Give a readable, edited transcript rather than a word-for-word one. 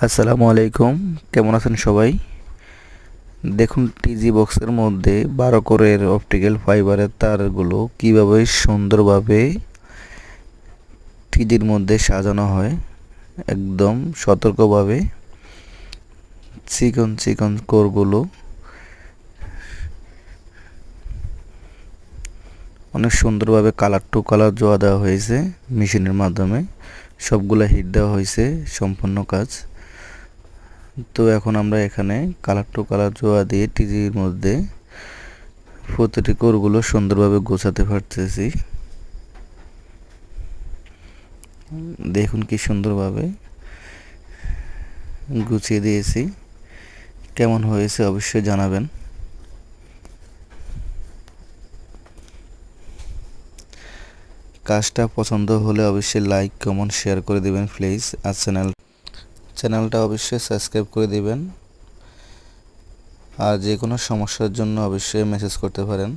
আসসালামু আলাইকুম, কেমন আছেন সবাই? দেখুন, টিজি বক্সের মধ্যে 12 কোরের অপটিক্যাল ফাইবারের তারগুলো কিভাবে সুন্দরভাবে টিজির মধ্যে সাজানো হয়। একদম সতর্কভাবে চিকন চিকন কোরগুলো অনেক সুন্দরভাবে কালার টু কালার জোড়া দেওয়া হয়েছে মেশিনের মাধ্যমে। সবগুলা হিট দেওয়া হয়েছে, সম্পূর্ণ কাজ। তো এখন আমরা এখানে কালার টু কালার জোড়া দিয়ে টিজির মধ্যে প্রতিটি কোরগুলো সুন্দরভাবে গোছাতে পারতেছি। দেখুন কি সুন্দরভাবে গুছিয়ে দিয়েছি। কেমন হয়েছে অবশ্যই জানাবেন। কাজটা পছন্দ হলে অবশ্যই লাইক কমেন্ট শেয়ার করে দিবেন প্লিজ। আর চ্যানেলটা অবশ্যই সাবস্ক্রাইব করে দিবেন। আর যে কোনো সমস্যার জন্য অবশ্যই মেসেজ করতে পারেন।